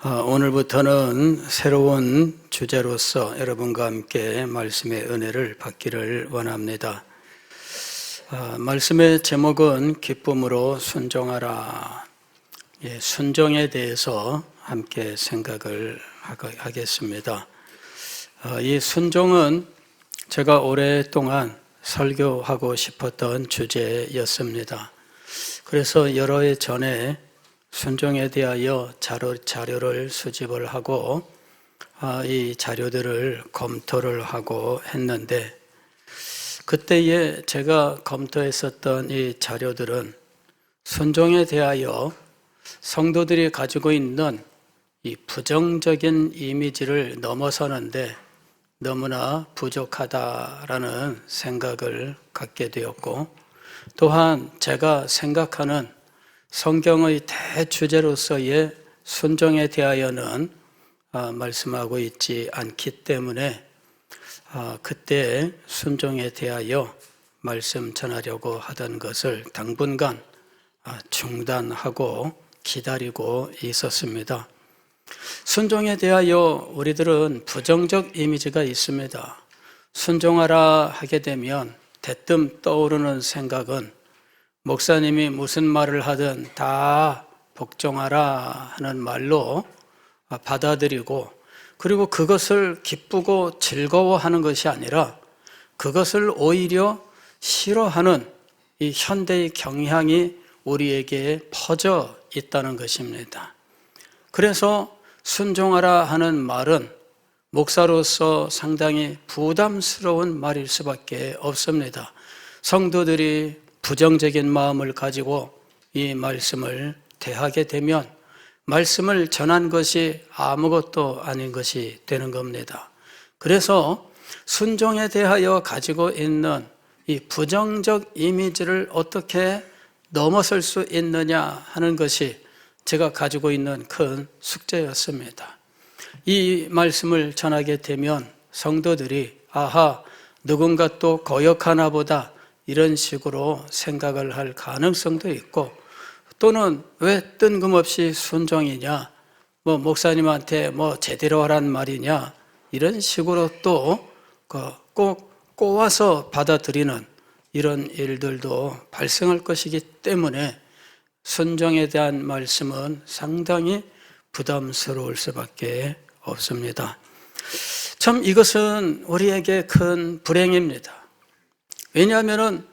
오늘부터는 새로운 주제로서 여러분과 함께 말씀의 은혜를 받기를 원합니다. 말씀의 제목은 기쁨으로 순종하라. 순종에 대해서 함께 생각을 하겠습니다. 이 순종은 제가 오랫동안 설교하고 싶었던 주제였습니다. 그래서 여러 해 전에 순종에 대하여 자료를 수집을 하고 이 자료들을 검토를 하고 했는데, 그때에 제가 검토했었던 이 자료들은 순종에 대하여 성도들이 가지고 있는 이 부정적인 이미지를 넘어서는데 너무나 부족하다라는 생각을 갖게 되었고, 또한 제가 생각하는 성경의 대주제로서의 순종에 대하여는 말씀하고 있지 않기 때문에 그때 순종에 대하여 말씀 전하려고 하던 것을 당분간 중단하고 기다리고 있었습니다. 순종에 대하여 우리들은 부정적 이미지가 있습니다. 순종하라 하게 되면 대뜸 떠오르는 생각은 목사님이 무슨 말을 하든 다 복종하라 하는 말로 받아들이고, 그리고 그것을 기쁘고 즐거워하는 것이 아니라 그것을 오히려 싫어하는 이 현대의 경향이 우리에게 퍼져 있다는 것입니다. 그래서 순종하라 하는 말은 목사로서 상당히 부담스러운 말일 수밖에 없습니다. 성도들이 부정적인 마음을 가지고 이 말씀을 대하게 되면 말씀을 전한 것이 아무것도 아닌 것이 되는 겁니다. 그래서 순종에 대하여 가지고 있는 이 부정적 이미지를 어떻게 넘어설 수 있느냐 하는 것이 제가 가지고 있는 큰 숙제였습니다. 이 말씀을 전하게 되면 성도들이 누군가 또 거역하나 보다 이런 식으로 생각을 할 가능성도 있고, 또는 왜 뜬금없이 순종이냐, 목사님한테 제대로 하란 말이냐, 이런 식으로 또 꼭 꼬아서 받아들이는 이런 일들도 발생할 것이기 때문에 순종에 대한 말씀은 상당히 부담스러울 수밖에 없습니다. 참 이것은 우리에게 큰 불행입니다. 왜냐하면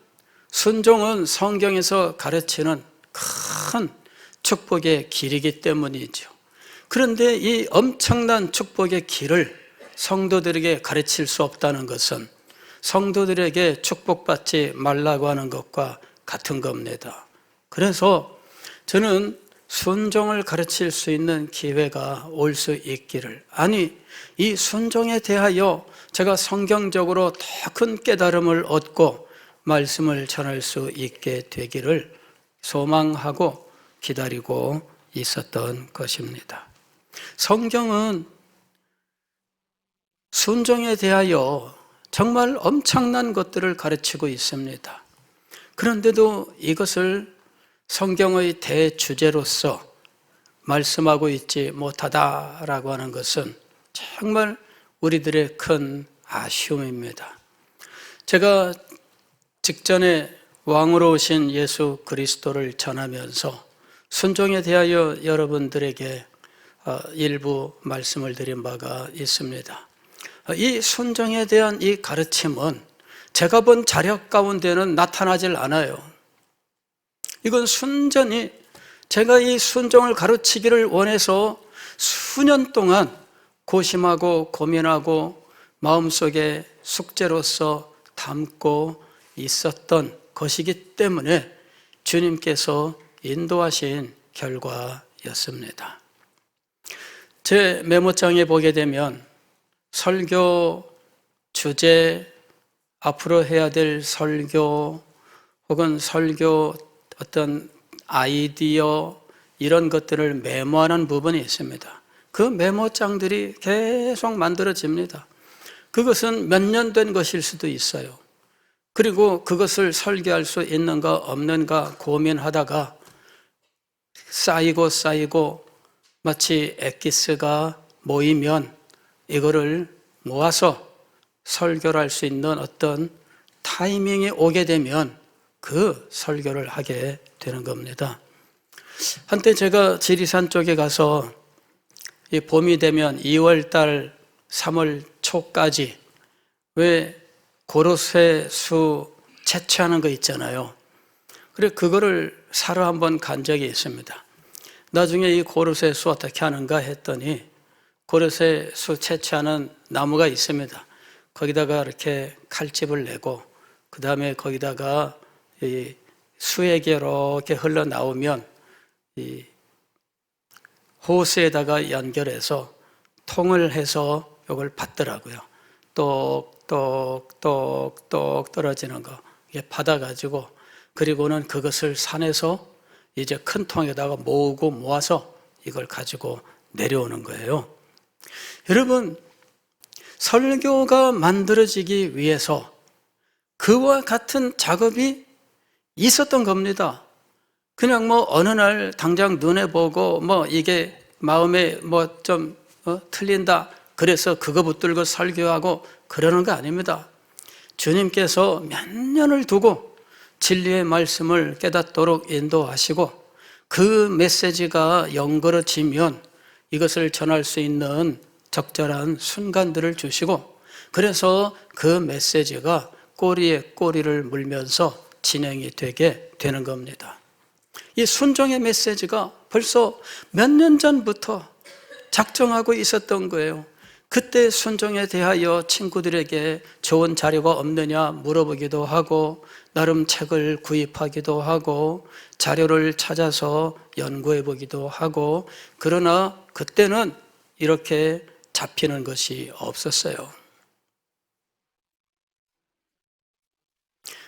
순종은 성경에서 가르치는 큰 축복의 길이기 때문이죠. 그런데 이 엄청난 축복의 길을 성도들에게 가르칠 수 없다는 것은 성도들에게 축복받지 말라고 하는 것과 같은 겁니다. 그래서 저는 순종을 가르칠 수 있는 기회가 올 수 있기를, 이 순종에 대하여 제가 성경적으로 더 큰 깨달음을 얻고 말씀을 전할 수 있게 되기를 소망하고 기다리고 있었던 것입니다. 성경은 순종에 대하여 정말 엄청난 것들을 가르치고 있습니다. 그런데도 이것을 성경의 대주제로서 말씀하고 있지 못하다라고 하는 것은 정말 우리들의 큰 아쉬움입니다. 제가 직전에 왕으로 오신 예수 그리스도를 전하면서 순종에 대하여 여러분들에게 일부 말씀을 드린 바가 있습니다. 이 순종에 대한 이 가르침은 제가 본 자력 가운데는 나타나질 않아요. 이건 순전히 제가 이 순종을 가르치기를 원해서 수년 동안 고심하고 고민하고 마음속에 숙제로서 담고 있었던 것이기 때문에 주님께서 인도하신 결과였습니다. 제 메모장에 보게 되면 설교 주제, 앞으로 해야 될 설교 혹은 설교 어떤 아이디어, 이런 것들을 메모하는 부분이 있습니다. 그 메모장들이 계속 만들어집니다. 그것은 몇 년 된 것일 수도 있어요. 그리고 그것을 설계할 수 있는가 없는가 고민하다가 쌓이고 마치 엑기스가 모이면 이거를 모아서 설교를 할 수 있는 어떤 타이밍이 오게 되면 그 설교를 하게 되는 겁니다. 한때 제가 지리산 쪽에 가서 이 봄이 되면 2월달 3월 초까지 왜 고로쇠 수 채취하는 거 있잖아요. 그래 그거를 사러 한번 간 적이 있습니다. 나중에 이 고로쇠 수 어떻게 하는가 했더니 고로쇠 수 채취하는 나무가 있습니다. 거기다가 이렇게 칼집을 내고 그 다음에 거기다가 이 수액이 이렇게 흘러나오면 이 호스에다가 연결해서 통을 해서 이걸 받더라고요. 똑똑똑똑 떨어지는 거 받아가지고 그리고는 그것을 산에서 이제 큰 통에다가 모으고 모아서 이걸 가지고 내려오는 거예요. 여러분, 설교가 만들어지기 위해서 그와 같은 작업이 있었던 겁니다. 그냥 뭐 어느 날 당장 눈에 보고 뭐 이게 마음에 뭐 좀 틀린다 그래서 그거 붙들고 설교하고 그러는 거 아닙니다. 주님께서 몇 년을 두고 진리의 말씀을 깨닫도록 인도하시고 그 메시지가 연결어지면 이것을 전할 수 있는 적절한 순간들을 주시고 그래서 그 메시지가 꼬리에 꼬리를 물면서 진행이 되게 되는 겁니다. 이 순종의 메시지가 벌써 몇 년 전부터 작정하고 있었던 거예요. 그때 순종에 대하여 친구들에게 좋은 자료가 없느냐 물어보기도 하고 나름 책을 구입하기도 하고 자료를 찾아서 연구해 보기도 하고 그러나 그때는 이렇게 잡히는 것이 없었어요.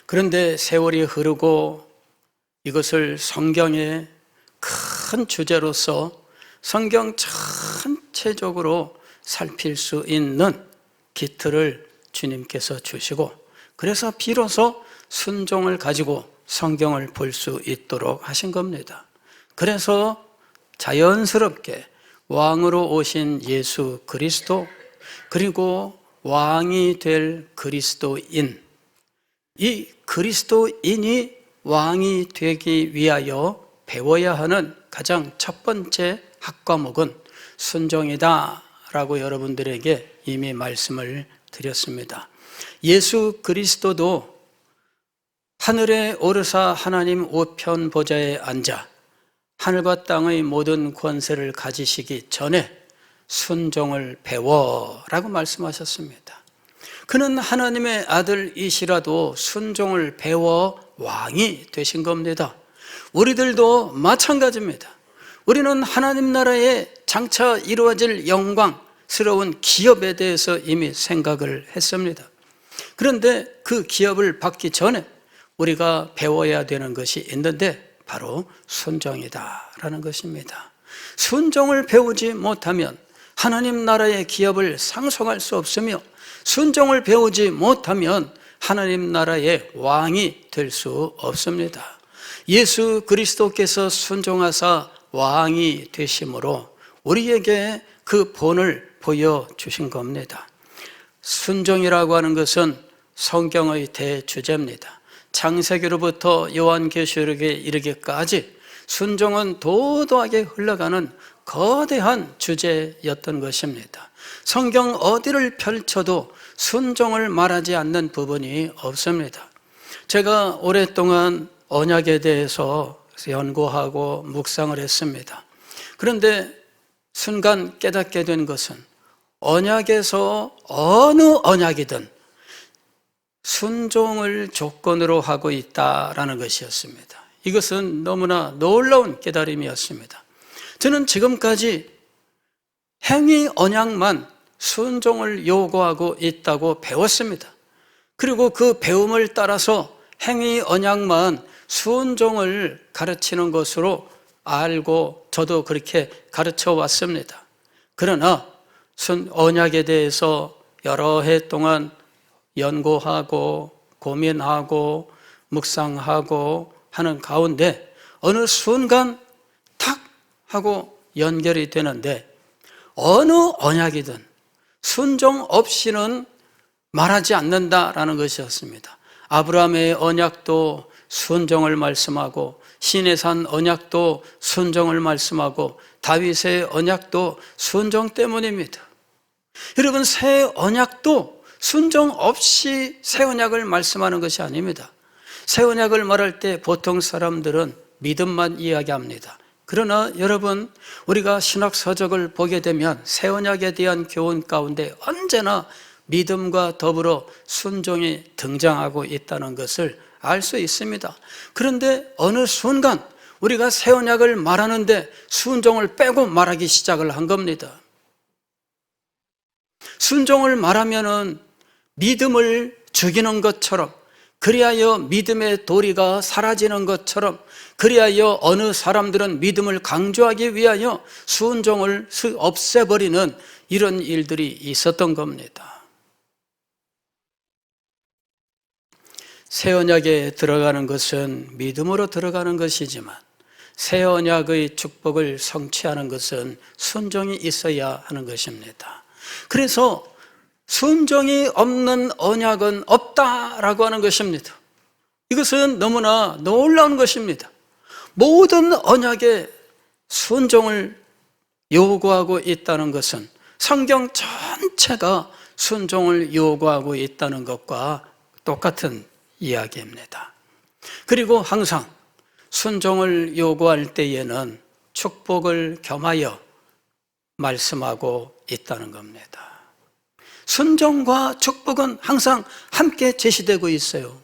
그런데 세월이 흐르고 이것을 성경의 큰 주제로서 성경 전체적으로 살필 수 있는 기틀을 주님께서 주시고 그래서 비로소 순종을 가지고 성경을 볼 수 있도록 하신 겁니다. 그래서 자연스럽게 왕으로 오신 예수 그리스도 그리고 왕이 될 그리스도인 이 그리스도인이 왕이 되기 위하여 배워야 하는 가장 첫 번째 학과목은 순종이다 라고 여러분들에게 이미 말씀을 드렸습니다. 예수 그리스도도 하늘에 오르사 하나님 우편 보좌에 앉아 하늘과 땅의 모든 권세를 가지시기 전에 순종을 배워라고 말씀하셨습니다. 그는 하나님의 아들이시라도 순종을 배워 왕이 되신 겁니다. 우리들도 마찬가지입니다. 우리는 하나님 나라에 장차 이루어질 영광스러운 기업에 대해서 이미 생각을 했습니다. 그런데 그 기업을 받기 전에 우리가 배워야 되는 것이 있는데 바로 순종이다라는 것입니다. 순종을 배우지 못하면 하나님 나라의 기업을 상속할 수 없으며 순종을 배우지 못하면 하나님 나라의 왕이 될 수 없습니다. 예수 그리스도께서 순종하사 왕이 되심으로 우리에게 그 본을 보여주신 겁니다. 순종이라고 하는 것은 성경의 대주제입니다. 창세기로부터 요한계시록에 이르기까지 순종은 도도하게 흘러가는 거대한 주제였던 것입니다. 성경 어디를 펼쳐도 순종을 말하지 않는 부분이 없습니다. 제가 오랫동안 언약에 대해서 연구하고 묵상을 했습니다. 그런데 순간 깨닫게 된 것은 언약에서 어느 언약이든 순종을 조건으로 하고 있다라는 것이었습니다. 이것은 너무나 놀라운 깨달음이었습니다. 저는 지금까지 행위 언약만 순종을 요구하고 있다고 배웠습니다. 그리고 그 배움을 따라서 행위 언약만 순종을 가르치는 것으로 알고 저도 그렇게 가르쳐 왔습니다. 그러나 언약에 대해서 여러 해 동안 연구하고 고민하고 묵상하고 하는 가운데 어느 순간 탁 하고 연결이 되는데 어느 언약이든 순종 없이는 말하지 않는다라는 것이었습니다. 아브라함의 언약도 순종을 말씀하고 시내산 언약도 순종을 말씀하고 다윗의 언약도 순종 때문입니다. 여러분, 새 언약도 순종 없이 새 언약을 말씀하는 것이 아닙니다. 새 언약을 말할 때 보통 사람들은 믿음만 이야기합니다. 그러나 여러분, 우리가 신학 서적을 보게 되면 새 언약에 대한 교훈 가운데 언제나 믿음과 더불어 순종이 등장하고 있다는 것을 알 수 있습니다. 그런데 어느 순간 우리가 새 언약을 말하는데 순종을 빼고 말하기 시작을 한 겁니다. 순종을 말하면은 믿음을 죽이는 것처럼, 그리하여 믿음의 도리가 사라지는 것처럼, 그리하여 어느 사람들은 믿음을 강조하기 위하여 순종을 없애버리는 이런 일들이 있었던 겁니다. 새 언약에 들어가는 것은 믿음으로 들어가는 것이지만 새 언약의 축복을 성취하는 것은 순종이 있어야 하는 것입니다. 그래서 순종이 없는 언약은 없다라고 하는 것입니다. 이것은 너무나 놀라운 것입니다. 모든 언약에 순종을 요구하고 있다는 것은 성경 전체가 순종을 요구하고 있다는 것과 똑같은 이야기입니다. 그리고 항상 순종을 요구할 때에는 축복을 겸하여 말씀하고 있다는 겁니다. 순종과 축복은 항상 함께 제시되고 있어요.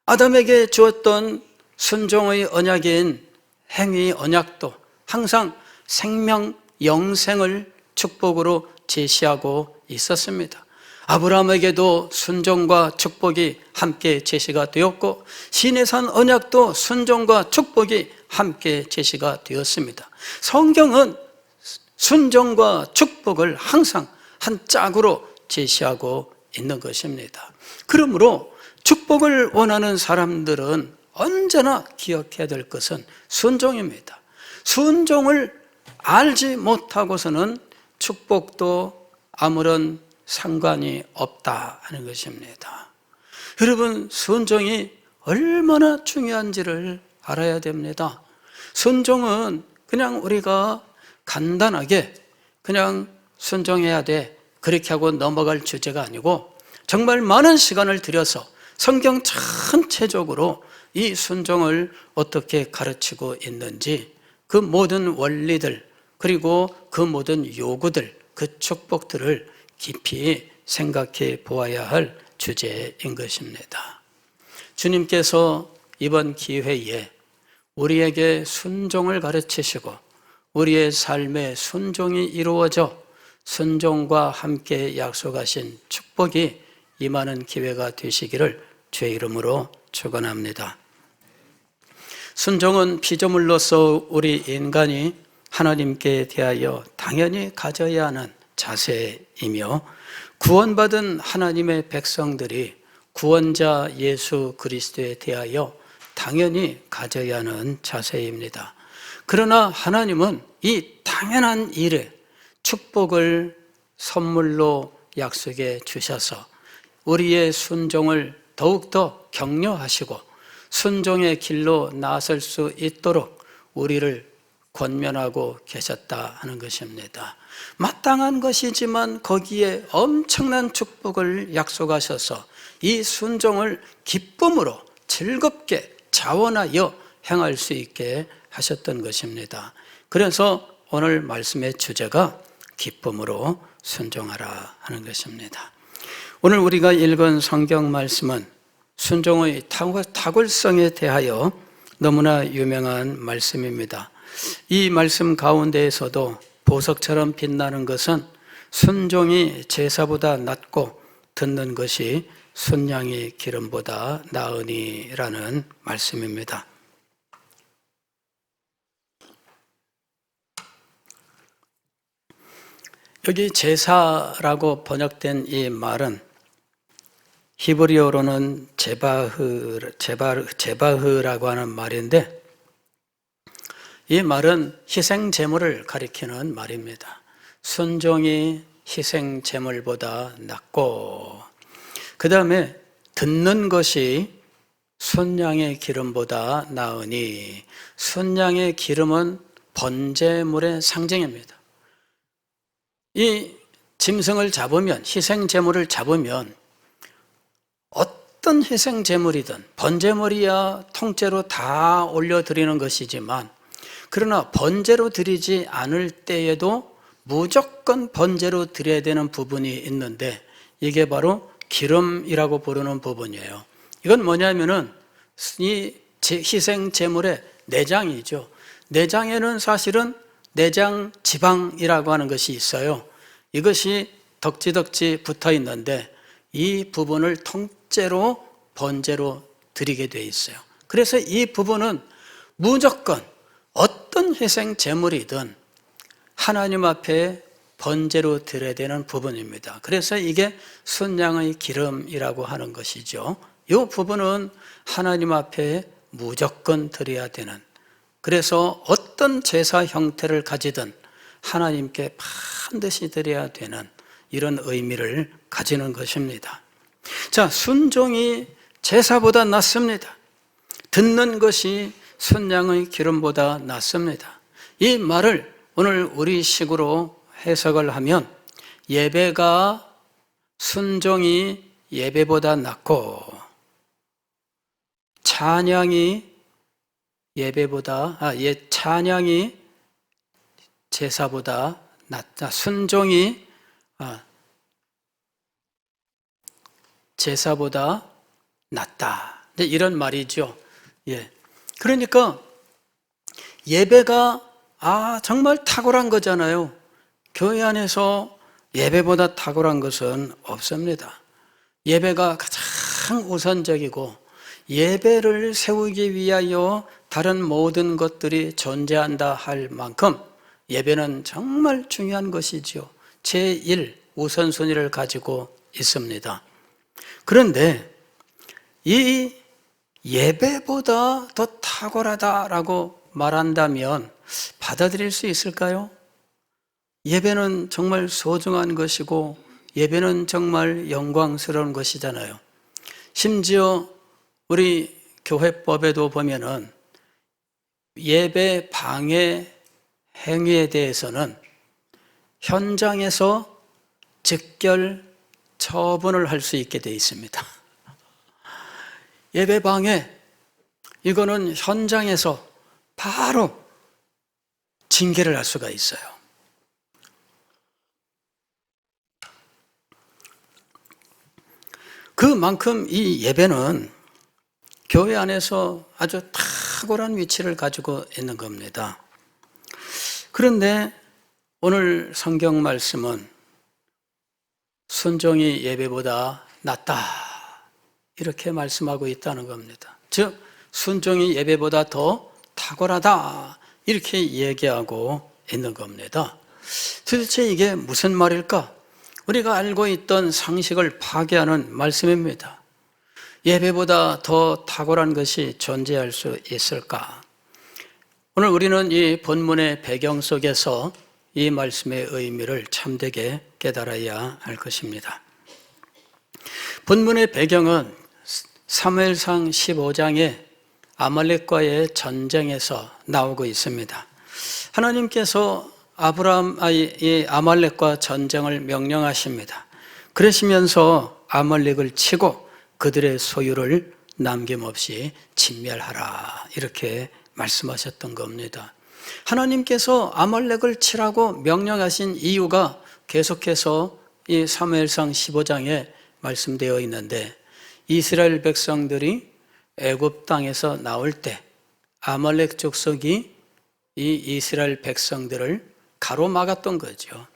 아담에게 주었던 순종의 언약인 행위 언약도 항상 생명, 영생을 축복으로 제시하고 있었습니다. 아브라함에게도 순종과 축복이 함께 제시가 되었고 시내산 언약도 순종과 축복이 함께 제시가 되었습니다. 성경은 순종과 축복을 항상 한 짝으로 제시하고 있는 것입니다. 그러므로 축복을 원하는 사람들은 언제나 기억해야 될 것은 순종입니다. 순종을 알지 못하고서는 축복도 아무런 상관이 없다 하는 것입니다. 여러분, 순종이 얼마나 중요한지를 알아야 됩니다. 순종은 그냥 우리가 간단하게 그냥 순종해야 돼 그렇게 하고 넘어갈 주제가 아니고 정말 많은 시간을 들여서 성경 전체적으로 이 순종을 어떻게 가르치고 있는지 그 모든 원리들 그리고 그 모든 요구들 그 축복들을 깊이 생각해 보아야 할 주제인 것입니다. 주님께서 이번 기회에 우리에게 순종을 가르치시고 우리의 삶에 순종이 이루어져 순종과 함께 약속하신 축복이 임하는 기회가 되시기를 주의 이름으로 축원합니다. 순종은 피조물로서 우리 인간이 하나님께 대하여 당연히 가져야 하는 자세이며 구원받은 하나님의 백성들이 구원자 예수 그리스도에 대하여 당연히 가져야 하는 자세입니다. 그러나 하나님은 이 당연한 일에 축복을 선물로 약속해 주셔서 우리의 순종을 더욱더 격려하시고 순종의 길로 나설 수 있도록 우리를 권면하고 계셨다 하는 것입니다. 마땅한 것이지만 거기에 엄청난 축복을 약속하셔서 이 순종을 기쁨으로 즐겁게 자원하여 행할 수 있게 하셨던 것입니다. 그래서 오늘 말씀의 주제가 기쁨으로 순종하라 하는 것입니다. 오늘 우리가 읽은 성경 말씀은 순종의 탁월성에 대하여 너무나 유명한 말씀입니다. 이 말씀 가운데에서도 보석처럼 빛나는 것은 순종이 제사보다 낫고 듣는 것이 순양의 기름보다 나으니라는 말씀입니다. 여기 제사라고 번역된 이 말은 히브리어로는 제바흐라고 하는 말인데 이 말은 희생 제물을 가리키는 말입니다. 순종이 희생 제물보다 낫고, 그 다음에 듣는 것이 순양의 기름보다 나으니, 순양의 기름은 번제물의 상징입니다. 이 짐승을 잡으면, 희생 제물을 잡으면 어떤 희생 제물이든 번제물이야 통째로 다 올려드리는 것이지만, 그러나 번제로 드리지 않을 때에도 무조건 번제로 드려야 되는 부분이 있는데, 이게 바로 기름이라고 부르는 부분이에요. 이건 뭐냐면은 이 희생 제물의 내장이죠. 내장에는 사실은 내장 지방이라고 하는 것이 있어요. 이것이 덕지덕지 붙어 있는데 이 부분을 통째로 번제로 드리게 돼 있어요. 그래서 이 부분은 무조건 어떤 희생 제물이든 하나님 앞에 번제로 드려야 되는 부분입니다. 그래서 이게 순양의 기름이라고 하는 것이죠. 이 부분은 하나님 앞에 무조건 드려야 되는, 그래서 어떤 제사 형태를 가지든 하나님께 반드시 드려야 되는 이런 의미를 가지는 것입니다. 자, 순종이 제사보다 낫습니다. 듣는 것이 순양의 기름보다 낫습니다. 이 말을 오늘 우리식으로 해석을 하면, 예배가 순종이 예배보다 낫고 찬양이 찬양이 제사보다 낫다. 순종이 제사보다 낫다. 이런 말이죠. 예. 그러니까 예배가 정말 탁월한 거잖아요. 교회 안에서 예배보다 탁월한 것은 없습니다. 예배가 가장 우선적이고, 예배를 세우기 위하여 다른 모든 것들이 존재한다 할 만큼 예배는 정말 중요한 것이죠. 제1 우선순위를 가지고 있습니다. 그런데 이 예배보다 더 탁월하다라고 말한다면 받아들일 수 있을까요? 예배는 정말 소중한 것이고 예배는 정말 영광스러운 것이잖아요. 심지어 우리 교회법에도 보면은 예배 방해 행위에 대해서는 현장에서 즉결 처분을 할 수 있게 되어 있습니다. 예배 방해, 이거는 현장에서 바로 징계를 할 수가 있어요. 그만큼 이 예배는 교회 안에서 아주 탁월한 위치를 가지고 있는 겁니다. 그런데 오늘 성경 말씀은 순종이 예배보다 낫다 이렇게 말씀하고 있다는 겁니다. 즉 순종이 예배보다 더 탁월하다 이렇게 얘기하고 있는 겁니다. 도대체 이게 무슨 말일까? 우리가 알고 있던 상식을 파괴하는 말씀입니다. 예배보다 더 탁월한 것이 존재할 수 있을까? 오늘 우리는 이 본문의 배경 속에서 이 말씀의 의미를 참되게 깨달아야 할 것입니다. 본문의 배경은 사무엘상 15장의 아말렉과의 전쟁에서 나오고 있습니다. 하나님께서 이 아말렉과 전쟁을 명령하십니다. 그러시면서 아말렉을 치고 그들의 소유를 남김없이 진멸하라 이렇게 말씀하셨던 겁니다. 하나님께서 아말렉을 치라고 명령하신 이유가 계속해서 이 사무엘상 15장에 말씀되어 있는데, 이스라엘 백성들이 애굽 땅에서 나올 때 아말렉 족속이 이 이스라엘 백성들을 가로막았던 거죠.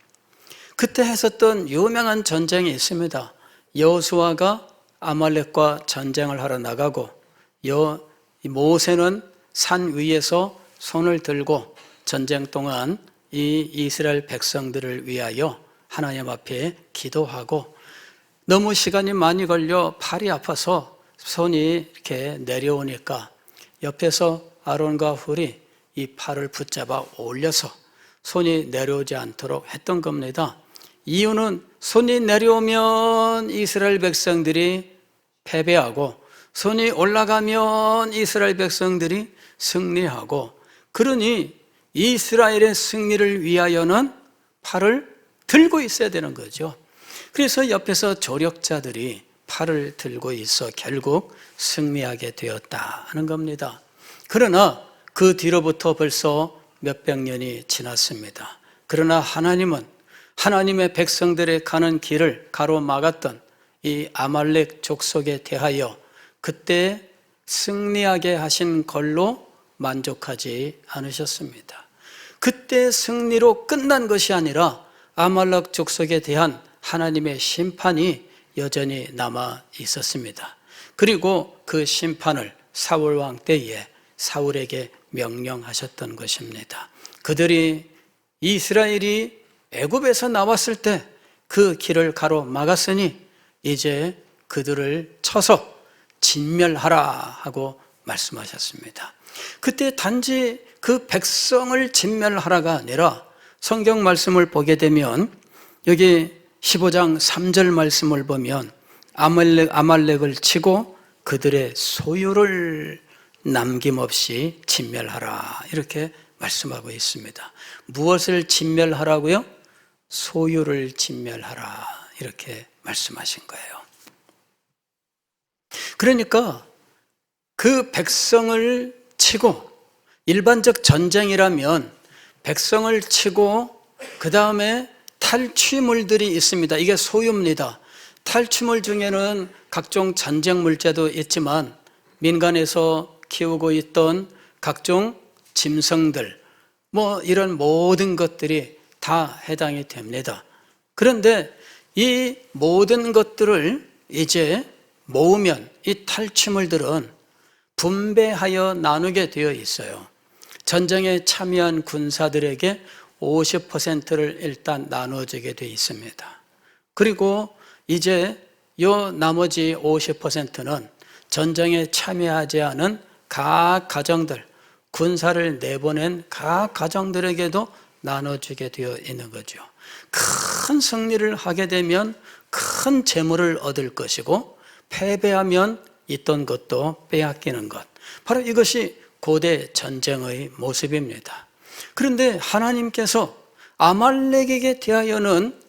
그때 했었던 유명한 전쟁이 있습니다. 여호수아가 아말렉과 전쟁을 하러 나가고 모세는 산 위에서 손을 들고 전쟁 동안 이 이스라엘 백성들을 위하여 하나님 앞에 기도하고, 너무 시간이 많이 걸려 팔이 아파서 손이 이렇게 내려오니까 옆에서 아론과 훌이 이 팔을 붙잡아 올려서 손이 내려오지 않도록 했던 겁니다. 이유는 손이 내려오면 이스라엘 백성들이 패배하고 손이 올라가면 이스라엘 백성들이 승리하고, 그러니 이스라엘의 승리를 위하여는 팔을 들고 있어야 되는 거죠. 그래서 옆에서 조력자들이 팔을 들고 있어 결국 승리하게 되었다 하는 겁니다. 그러나 그 뒤로부터 벌써 몇백 년이 지났습니다. 그러나 하나님은 하나님의 백성들의 가는 길을 가로막았던 이 아말렉 족속에 대하여 그때 승리하게 하신 걸로 만족하지 않으셨습니다. 그때 승리로 끝난 것이 아니라 아말렉 족속에 대한 하나님의 심판이 여전히 남아 있었습니다. 그리고 그 심판을 사울 왕 때에 사울에게 명령하셨던 것입니다. 그들이 이스라엘이 애굽에서 나왔을 때 그 길을 가로막았으니 이제 그들을 쳐서 진멸하라 하고 말씀하셨습니다. 그때 단지 그 백성을 진멸하라가 아니라 성경 말씀을 보게 되면 여기 15장 3절 말씀을 보면 아말렉을 치고 그들의 소유를 남김없이 진멸하라 이렇게 말씀하고 있습니다. 무엇을 진멸하라고요? 소유를 진멸하라 이렇게 말씀하신 거예요. 그러니까 그 백성을 치고, 일반적 전쟁이라면 백성을 치고 그 다음에 탈취물들이 있습니다. 이게 소유입니다. 탈취물 중에는 각종 전쟁 물자도 있지만 민간에서 키우고 있던 각종 짐승들, 이런 모든 것들이 다 해당이 됩니다. 그런데 이 모든 것들을 이제 모으면 이 탈취물들은 분배하여 나누게 되어 있어요. 전쟁에 참여한 군사들에게 50%를 일단 나눠주게 되어 있습니다. 그리고 이제 요 나머지 50%는 전쟁에 참여하지 않은 각 가정들, 군사를 내보낸 각 가정들에게도 나눠주게 되어 있는 거죠. 큰 승리를 하게 되면 큰 재물을 얻을 것이고 패배하면 있던 것도 빼앗기는 것, 바로 이것이 고대 전쟁의 모습입니다. 그런데 하나님께서 아말렉에게 대하여는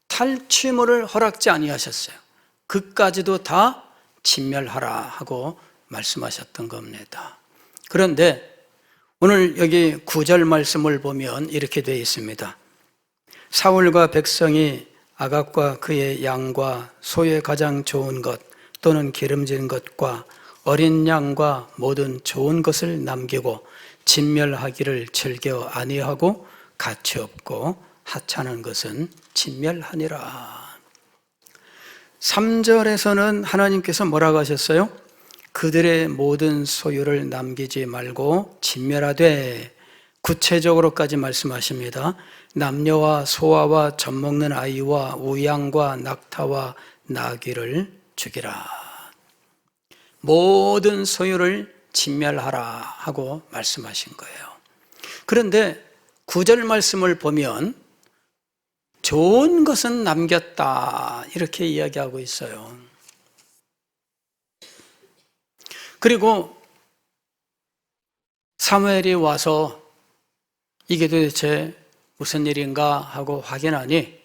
탈취물을 허락지 아니하셨어요. 그까지도 다 진멸하라 하고 말씀하셨던 겁니다. 그런데 오늘 여기 9절 말씀을 보면 이렇게 되어 있습니다. 사울과 백성이 아각과 그의 양과 소의 가장 좋은 것 또는 기름진 것과 어린 양과 모든 좋은 것을 남기고 진멸하기를 즐겨 아니하고 가치 없고 하찮은 것은 진멸하니라. 3절에서는 하나님께서 뭐라고 하셨어요? 그들의 모든 소유를 남기지 말고 진멸하되, 구체적으로까지 말씀하십니다. 남녀와 소아와 젖먹는 아이와 우양과 낙타와 나귀를 죽이라. 모든 소유를 진멸하라 하고 말씀하신 거예요. 그런데 9절 말씀을 보면 좋은 것은 남겼다 이렇게 이야기하고 있어요. 그리고 사무엘이 와서 이게 도대체 무슨 일인가 하고 확인하니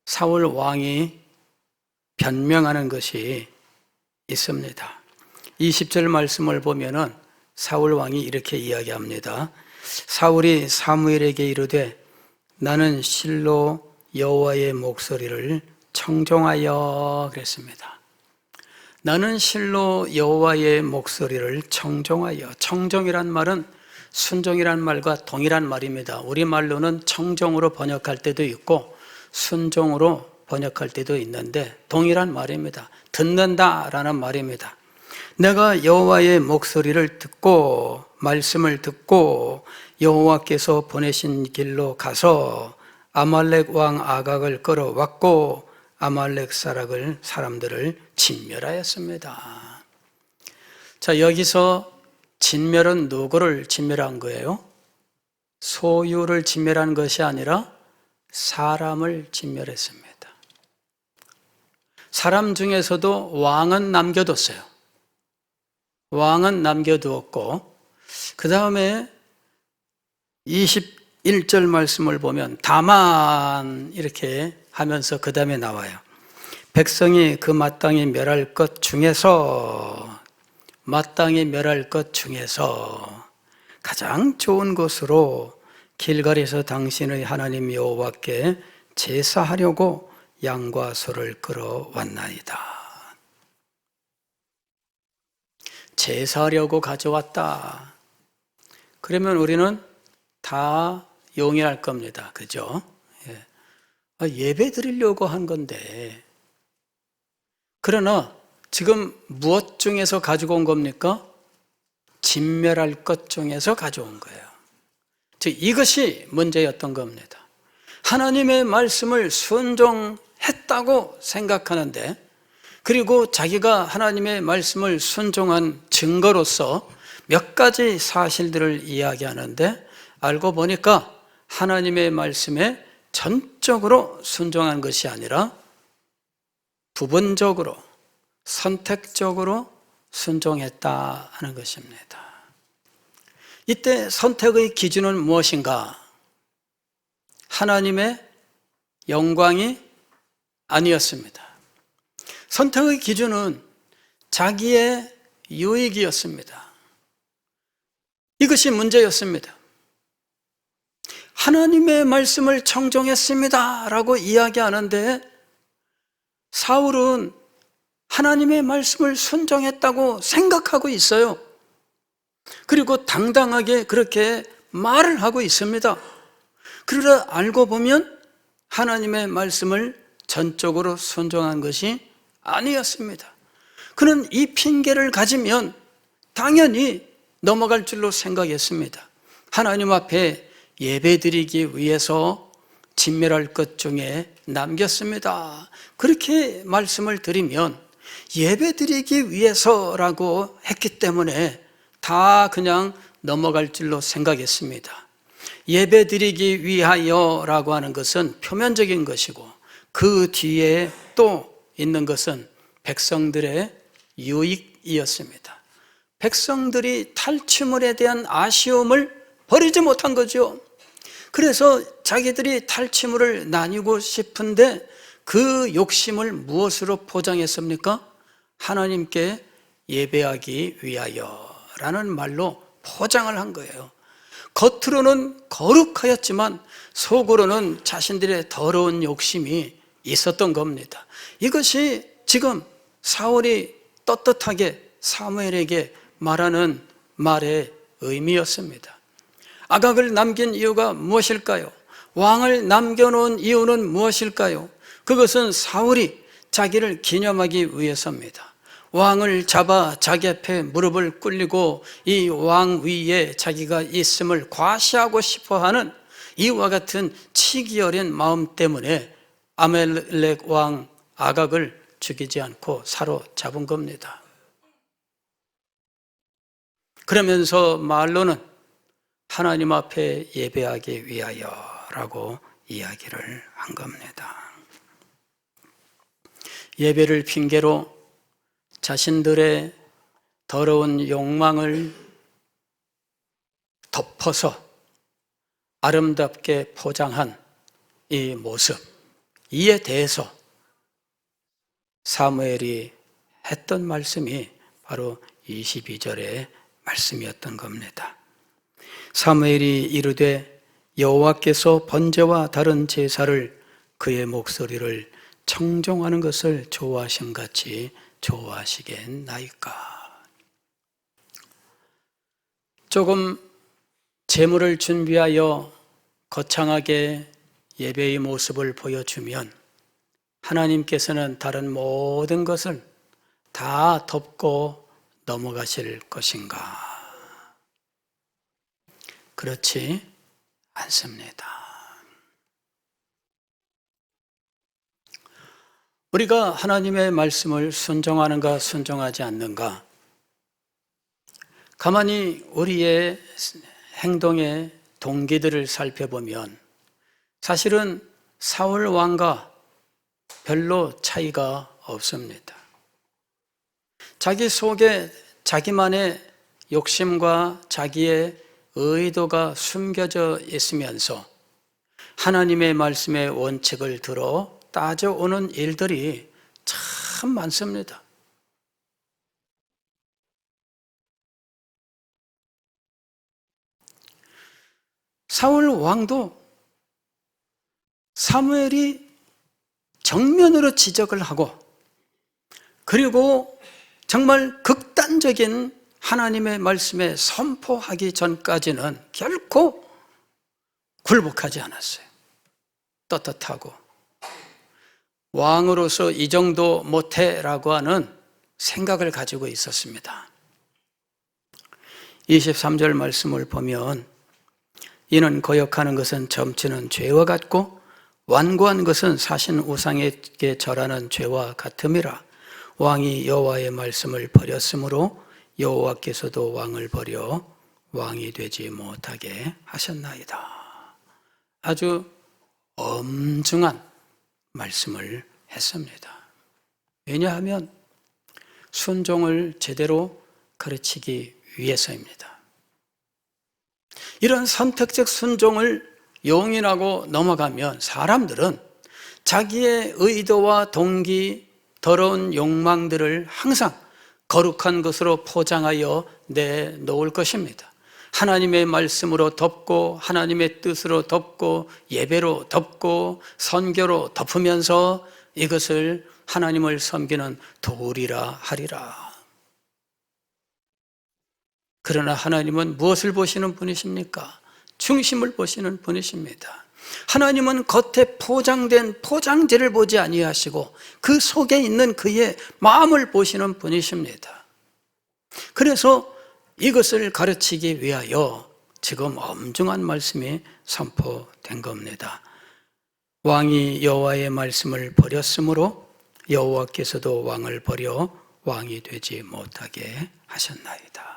사울 왕이 변명하는 것이 있습니다. 20절 말씀을 보면은 사울 왕이 이렇게 이야기합니다. 사울이 사무엘에게 이르되 나는 실로 여호와의 목소리를 청종하여 그랬습니다. 나는 실로 여호와의 목소리를 청종하여. 청종이란 말은 순종이란 말과 동일한 말입니다. 우리말로는 청종으로 번역할 때도 있고 순종으로 번역할 때도 있는데 동일한 말입니다. 듣는다라는 말입니다. 내가 여호와의 목소리를 듣고 말씀을 듣고 여호와께서 보내신 길로 가서 아말렉 왕 아각을 끌어왔고 아말렉 사람들을 진멸하였습니다. 자, 여기서 진멸은 누구를 진멸한 거예요? 소유를 진멸한 것이 아니라 사람을 진멸했습니다. 사람 중에서도 왕은 남겨뒀어요. 왕은 남겨두었고, 그 다음에 21절 말씀을 보면 다만 이렇게 하면서 그 다음에 나와요. 백성이 그 마땅히 멸할 것 중에서 가장 좋은 곳으로 길갈에서 당신의 하나님 여호와께 제사하려고 양과 소를 끌어왔나이다. 제사하려고 가져왔다. 그러면 우리는 다 용인할 겁니다. 그죠? 예배 드리려고 한 건데. 그러나 지금 무엇 중에서 가지고 온 겁니까? 진멸할 것 중에서 가져온 거예요. 즉 이것이 문제였던 겁니다. 하나님의 말씀을 순종했다고 생각하는데, 그리고 자기가 하나님의 말씀을 순종한 증거로서 몇 가지 사실들을 이야기하는데, 알고 보니까 하나님의 말씀에 전적으로 순종한 것이 아니라 부분적으로 선택적으로 순종했다 하는 것입니다. 이때 선택의 기준은 무엇인가? 하나님의 영광이 아니었습니다. 선택의 기준은 자기의 유익이었습니다. 이것이 문제였습니다. 하나님의 말씀을 청종했습니다 라고 이야기하는데, 사울은 하나님의 말씀을 순종했다고 생각하고 있어요. 그리고 당당하게 그렇게 말을 하고 있습니다. 그러나 알고 보면 하나님의 말씀을 전적으로 순종한 것이 아니었습니다. 그는 이 핑계를 가지면 당연히 넘어갈 줄로 생각했습니다. 하나님 앞에 예배드리기 위해서 진멸할 것 중에 남겼습니다. 그렇게 말씀을 드리면 예배드리기 위해서라고 했기 때문에 다 그냥 넘어갈 줄로 생각했습니다. 예배드리기 위하여라고 하는 것은 표면적인 것이고, 그 뒤에 또 있는 것은 백성들의 유익이었습니다. 백성들이 탈취물에 대한 아쉬움을 버리지 못한 거죠. 그래서 자기들이 탈취물을 나누고 싶은데 그 욕심을 무엇으로 포장했습니까? 하나님께 예배하기 위하여라는 말로 포장을 한 거예요. 겉으로는 거룩하였지만 속으로는 자신들의 더러운 욕심이 있었던 겁니다. 이것이 지금 사울이 떳떳하게 사무엘에게 말하는 말의 의미였습니다. 아각을 남긴 이유가 무엇일까요? 왕을 남겨놓은 이유는 무엇일까요? 그것은 사울이 자기를 기념하기 위해서입니다. 왕을 잡아 자기 앞에 무릎을 꿇리고 이 왕 위에 자기가 있음을 과시하고 싶어하는 이와 같은 치기 어린 마음 때문에 아말렉 왕 아각을 죽이지 않고 사로잡은 겁니다. 그러면서 말로는 하나님 앞에 예배하기 위하여라고 이야기를 한 겁니다. 예배를 핑계로 자신들의 더러운 욕망을 덮어서 아름답게 포장한 이 모습, 이에 대해서 사무엘이 했던 말씀이 바로 22절의 말씀이었던 겁니다. 사무엘이 이르되 여호와께서 번제와 다른 제사를 그의 목소리를 청종하는 것을 좋아하신 같이 좋아하시겠나이까. 조금 제물을 준비하여 거창하게 예배의 모습을 보여주면 하나님께서는 다른 모든 것을 다 덮고 넘어가실 것인가? 그렇지 않습니다. 우리가 하나님의 말씀을 순종하는가 순종하지 않는가, 가만히 우리의 행동의 동기들을 살펴보면 사실은 사울 왕과 별로 차이가 없습니다. 자기 속에 자기만의 욕심과 자기의 의도가 숨겨져 있으면서 하나님의 말씀의 원칙을 들어 따져오는 일들이 참 많습니다. 사울 왕도 사무엘이 정면으로 지적을 하고 그리고 정말 극단적인 하나님의 말씀에 선포하기 전까지는 결코 굴복하지 않았어요. 떳떳하고 왕으로서 이 정도 못해라고 하는 생각을 가지고 있었습니다. 23절 말씀을 보면 이는 거역하는 것은 점치는 죄와 같고 완고한 것은 사신 우상에게 절하는 죄와 같음이라. 왕이 여호와의 말씀을 버렸으므로 여호와께서도 왕을 버려 왕이 되지 못하게 하셨나이다. 아주 엄중한 말씀을 했습니다. 왜냐하면 순종을 제대로 가르치기 위해서입니다. 이런 선택적 순종을 용인하고 넘어가면 사람들은 자기의 의도와 동기, 더러운 욕망들을 항상 거룩한 것으로 포장하여 내놓을 것입니다. 하나님의 말씀으로 덮고 하나님의 뜻으로 덮고 예배로 덮고 선교로 덮으면서 이것을 하나님을 섬기는 도리라 하리라. 그러나 하나님은 무엇을 보시는 분이십니까? 중심을 보시는 분이십니다. 하나님은 겉에 포장된 포장지를 보지 아니하시고 그 속에 있는 그의 마음을 보시는 분이십니다. 그래서 이것을 가르치기 위하여 지금 엄중한 말씀이 선포된 겁니다. 왕이 여호와의 말씀을 버렸으므로 여호와께서도 왕을 버려 왕이 되지 못하게 하셨나이다.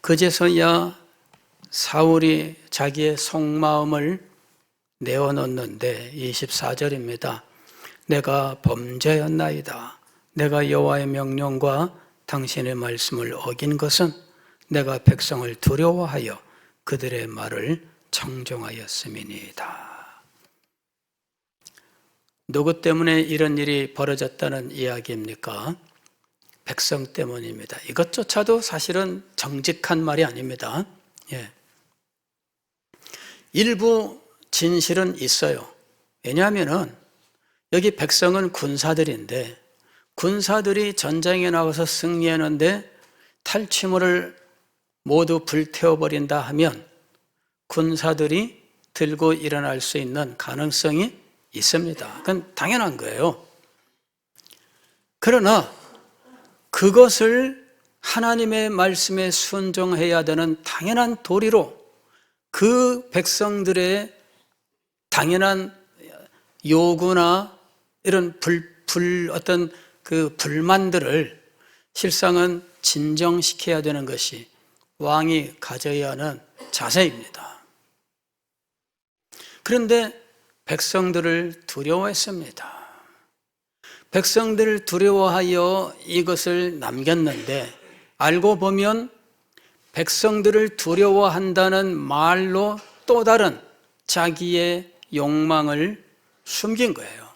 그제서야 사울이 자기의 속마음을 내어놓는데 24절입니다. 내가 범죄였나이다. 내가 여호와의 명령과 당신의 말씀을 어긴 것은 내가 백성을 두려워하여 그들의 말을 청종하였음이니이다. 누구 때문에 이런 일이 벌어졌다는 이야기입니까? 백성 때문입니다. 이것조차도 사실은 정직한 말이 아닙니다. 일부 진실은 있어요. 왜냐하면 여기 백성은 군사들인데 군사들이 전장에 나가서 승리하는데 탈취물을 모두 불태워버린다 하면 군사들이 들고 일어날 수 있는 가능성이 있습니다. 그건 당연한 거예요. 그러나 그것을 하나님의 말씀에 순종해야 되는 당연한 도리로 그 백성들의 당연한 요구나 이런 어떤 그 불만들을 실상은 진정시켜야 되는 것이 왕이 가져야 하는 자세입니다. 그런데 백성들을 두려워했습니다. 백성들을 두려워하여 이것을 남겼는데 알고 보면 백성들을 두려워한다는 말로 또 다른 자기의 욕망을 숨긴 거예요.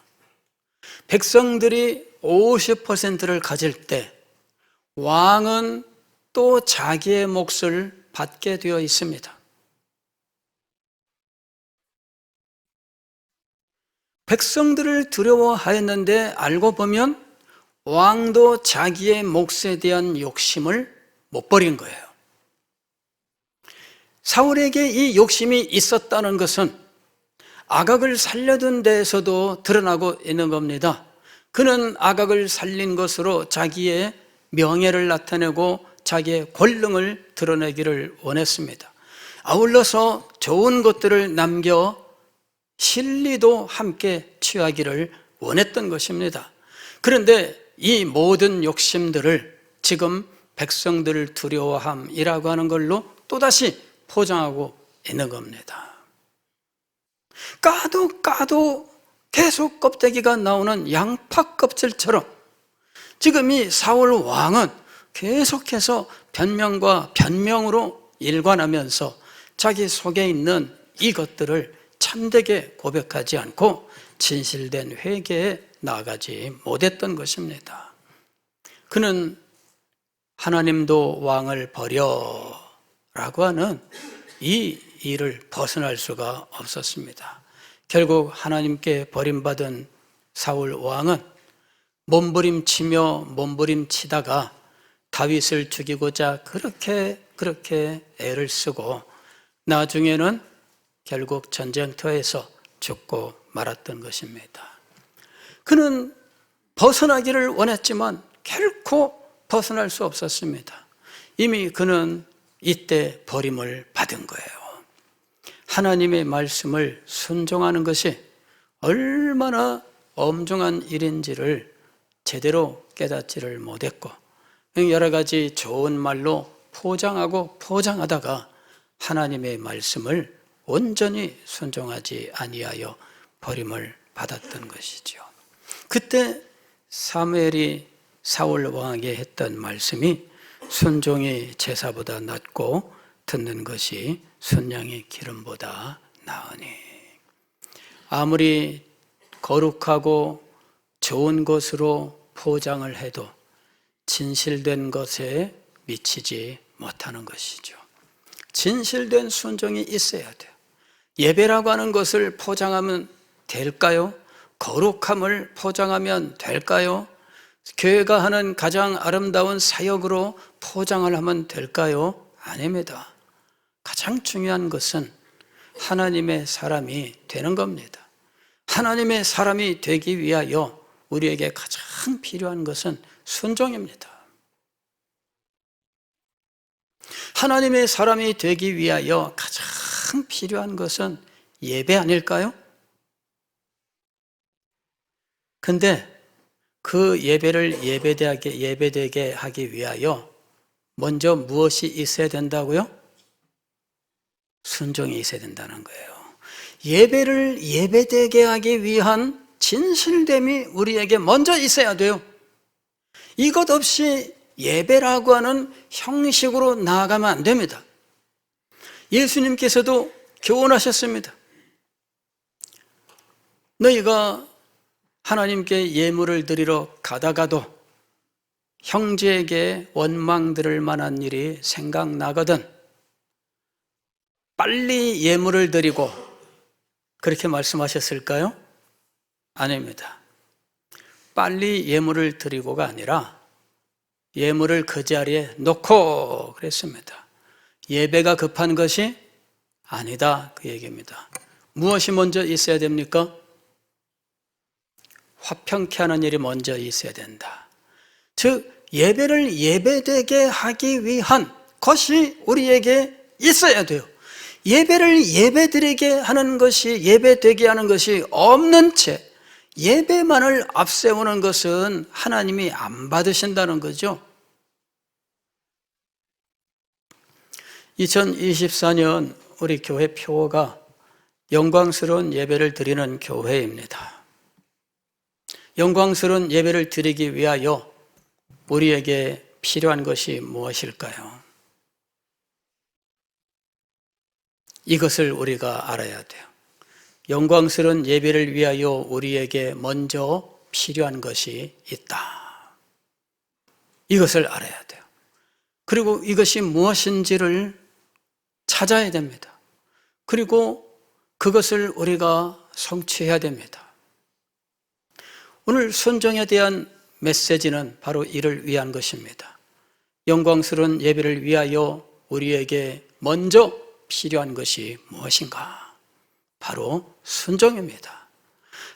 백성들이 50%를 가질 때 왕은 또 자기의 몫을 받게 되어 있습니다. 백성들을 두려워하였는데 알고 보면 왕도 자기의 몫에 대한 욕심을 못 버린 거예요. 사울에게 이 욕심이 있었다는 것은 아각을 살려둔 데에서도 드러나고 있는 겁니다. 그는 아각을 살린 것으로 자기의 명예를 나타내고 자기의 권능을 드러내기를 원했습니다. 아울러서 좋은 것들을 남겨 실리도 함께 취하기를 원했던 것입니다. 그런데 이 모든 욕심들을 지금 백성들을 두려워함이라고 하는 걸로 또다시 포장하고 있는 겁니다. 까도 계속 껍데기가 나오는 양파 껍질처럼 지금 이 사울 왕은 계속해서 변명과 변명으로 일관하면서 자기 속에 있는 이것들을 참되게 고백하지 않고 진실된 회개에 나아가지 못했던 것입니다. 그는 하나님도 왕을 버려 라고 하는 이 일을 벗어날 수가 없었습니다. 결국 하나님께 버림받은 사울 왕은 몸부림치다가 다윗을 죽이고자 그렇게 애를 쓰고 나중에는 결국 전쟁터에서 죽고 말았던 것입니다. 그는 벗어나기를 원했지만 결코 벗어날 수 없었습니다. 이미 그는 이때 버림을 받은 거예요. 하나님의 말씀을 순종하는 것이 얼마나 엄중한 일인지를 제대로 깨닫지를 못했고 여러 가지 좋은 말로 포장하다가 하나님의 말씀을 온전히 순종하지 아니하여 버림을 받았던 것이죠. 그때 사무엘이 사울 왕에게 했던 말씀이 순종이 제사보다 낫고 듣는 것이 순양의 기름보다 나으니 아무리 거룩하고 좋은 것으로 포장을 해도 진실된 것에 미치지 못하는 것이죠. 진실된 순종이 있어야 돼요. 예배라고 하는 것을 포장하면 될까요? 거룩함을 포장하면 될까요? 교회가 하는 가장 아름다운 사역으로 포장을 하면 될까요? 아닙니다. 가장 중요한 것은 하나님의 사람이 되는 겁니다. 하나님의 사람이 되기 위하여 우리에게 가장 필요한 것은 순종입니다. 하나님의 사람이 되기 위하여 가장 필요한 것은 예배 아닐까요? 근데 그 예배를 예배되게 하기 위하여 먼저 무엇이 있어야 된다고요? 순종이 있어야 된다는 거예요. 예배를 예배되게 하기 위한 진실됨이 우리에게 먼저 있어야 돼요. 이것 없이 예배라고 하는 형식으로 나아가면 안 됩니다. 예수님께서도 교훈하셨습니다. 너희가 하나님께 예물을 드리러 가다가도 형제에게 원망 들을 만한 일이 생각나거든 빨리 예물을 드리고 그렇게 말씀하셨을까요? 아닙니다. 빨리 예물을 드리고가 아니라 예물을 그 자리에 놓고 그랬습니다. 예배가 급한 것이 아니다 그 얘기입니다. 무엇이 먼저 있어야 됩니까? 화평케 하는 일이 먼저 있어야 된다. 즉 예배를 예배되게 하기 위한 것이 우리에게 있어야 돼요. 예배를 예배드리게 하는 것이 예배되게 하는 것이 없는 채 예배만을 앞세우는 것은 하나님이 안 받으신다는 거죠. 2024년 우리 교회 표어가 영광스러운 예배를 드리는 교회입니다. 영광스러운 예배를 드리기 위하여 우리에게 필요한 것이 무엇일까요? 이것을 우리가 알아야 돼요. 영광스러운 예배를 위하여 우리에게 먼저 필요한 것이 있다. 이것을 알아야 돼요. 그리고 이것이 무엇인지를 찾아야 됩니다. 그리고 그것을 우리가 성취해야 됩니다. 오늘 순종에 대한 메시지는 바로 이를 위한 것입니다. 영광스러운 예배를 위하여 우리에게 먼저 필요한 것이 무엇인가? 바로 순종입니다.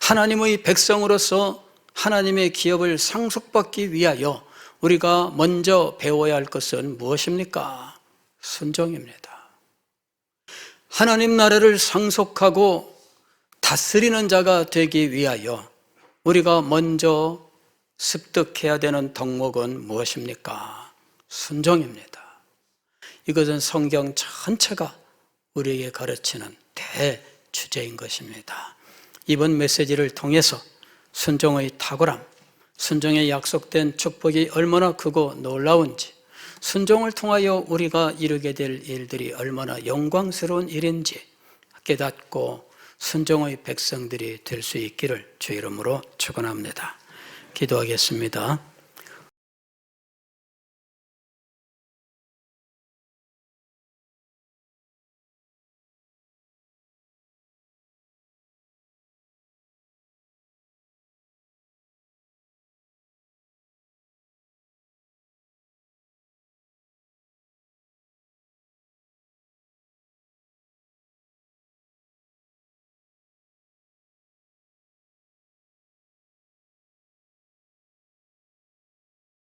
하나님의 백성으로서 하나님의 기업을 상속받기 위하여 우리가 먼저 배워야 할 것은 무엇입니까? 순종입니다. 하나님 나라를 상속하고 다스리는 자가 되기 위하여 우리가 먼저 습득해야 되는 덕목은 무엇입니까? 순종입니다. 이것은 성경 전체가 우리에게 가르치는 대주제인 것입니다. 이번 메시지를 통해서 순종의 탁월함, 순종에 약속된 축복이 얼마나 크고 놀라운지, 순종을 통하여 우리가 이루게 될 일들이 얼마나 영광스러운 일인지 깨닫고 순종의 백성들이 될 수 있기를 주 이름으로 축원합니다. 기도하겠습니다.